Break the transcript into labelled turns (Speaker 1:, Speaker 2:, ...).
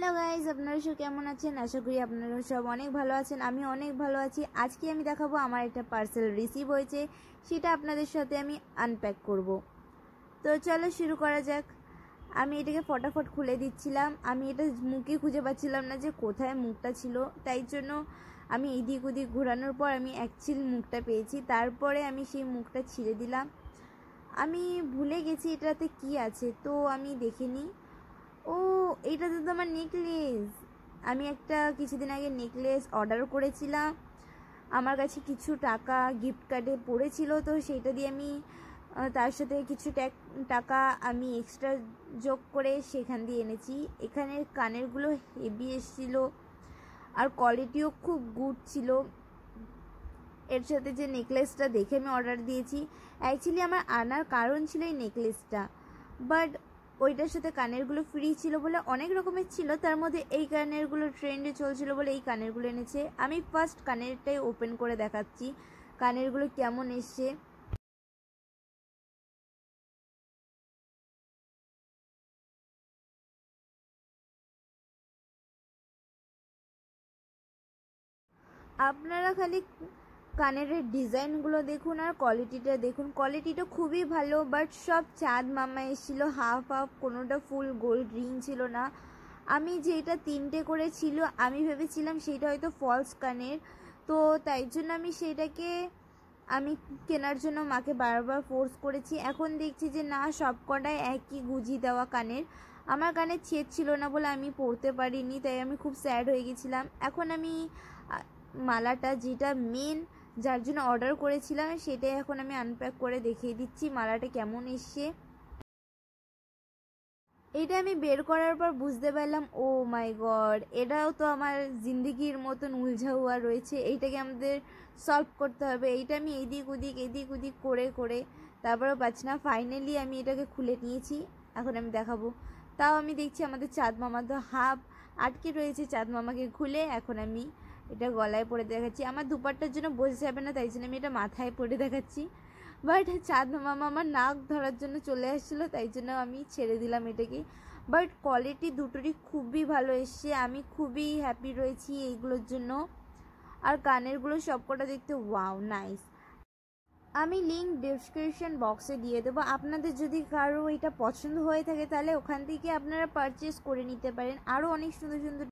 Speaker 1: Hello guys, আপনারা সব কেমন আছেন? আশা করি আপনারা সব অনেক ভালো আছেন। আমি অনেক ভালো আছি। আজকে আমি দেখাবো আমার একটা পার্সেল রিসিভ হয়েছে, সেটা আপনাদের সাথে আমি আনপ্যাক করব। তো চলো শুরু করা যাক। আমি এটাকে ফটাফট খুলে দিচ্ছিলাম। আমি এটা মুখে খুঁজে পাচ্ছিলাম না যে কোথায় মুখটা ছিল, তাই জন্য আমি এদিক ওদিক ঘোরানোর পর আমি অ্যাকচুয়ালি মুখটা পেয়েছি। তারপরে আমি সেই মুখটা ছিঁড়ে দিলাম। আমি ভুলে গেছি এটাতে কি আছে, তো আমি দেখে নিই। ও, এইটাতে তো আমার নেকলেস। আমি একটা কিছুদিন আগে নেকলেস অর্ডার করেছিলাম। আমার কাছে কিছু টাকা গিফট কার্ডে পড়েছিল, তো সেইটা দিয়ে আমি তার সাথে কিছু টাকা আমি এক্সট্রা যোগ করে সেখান দিয়ে এনেছি। এখানের কানেরগুলো হেভি এসেছিল আর কোয়ালিটিও খুব গুড ছিল। এর সাথে যে নেকলেসটা দেখে আমি অর্ডার দিয়েছি, অ্যাকচুয়ালি আমার আনার কারণ ছিল এই নেকলেসটা, বাট ওইটার সাথে কানেরগুলো ফ্রি ছিল বলে অনেক রকমের ছিল, তার মধ্যে এই কানেরগুলো ট্রেন্ডে চলছিল বলে এই কানেরগুলো এনেছে। আমি ফার্স্ট কানেরটাই ওপেন করে দেখাচ্ছি কানেরগুলো কেমন এসছে। আপনারা খালি কানের ডিজাইনগুলো দেখুন আর কোয়ালিটিটা দেখুন। কোয়ালিটিটা খুবই ভালো, বাট সব চাঁদ মামা এসেছিলো হাফ হাফ, কোনোটা ফুল গোল্ড রিং ছিল না। আমি যেটা 3টে করে ছিল আমি ভেবেছিলাম সেইটা হয়তো ফলস কানের, তো তাই জন্য আমি সেইটাকে কেনার জন্য মাকে বারবার ফোর্স করেছি। এখন দেখছি যে না, সব কটাই একই গুজি দেওয়া কানের। আমার কানে ছেদ ছিল না বলে আমি পরতে পারিনি, তাই আমি খুব স্যাড হয়ে গেছিলাম। এখন আমি মালাটা, যেটা মেন যার জন্য অর্ডার করেছিলাম, সেটাই এখন আমি আনপ্যাক করে দেখিয়ে দিচ্ছি মালাটা কেমন এসছে। এটা আমি বের করার পর বুঝতে পারলাম, ও মাই গড, এটাও তো আমার জিন্দগির মতন উলঝাউয়া রয়েছে। এইটাকে আমাদের সলভ করতে হবে। এইটা আমি এদিক ওদিক করে করে তারপরেও পাচ্ছি না। ফাইনালি আমি এটাকে খুলে নিয়েছি, এখন আমি দেখাবো। তাও আমি দেখছি আমাদের চাঁদ মামা তো হাফ আটকে রয়েছে। চাঁদ মামাকে খুলে এখন আমি এটা গলায় পরে দেখাচ্ছি। আমার দুপাট্টার জন্য বোঝা যাবে না, তাই জন্য আমি এটা মাথায় পরে দেখাচ্ছি। বাট চাঁদ মামা আমার নাক ধরার জন্য চলে আসছিলো, তাই জন্য আমি ছেড়ে দিলাম এটাকে। বাট কোয়ালিটি দুটোরই খুবই ভালো এসছে, আমি খুবই হ্যাপি রয়েছি এইগুলোর জন্য। আর কানেরগুলো সবকটা দেখতে ওয়াও নাইস। আমি লিঙ্ক ডেসক্রিপশন বক্সে দিয়ে দেবো। আপনাদের যদি কারো এটা পছন্দ হয়ে থাকে তাহলে ওখান থেকে আপনারা পারচেস করে নিতে পারেন। আরও অনেক সুন্দর সুন্দর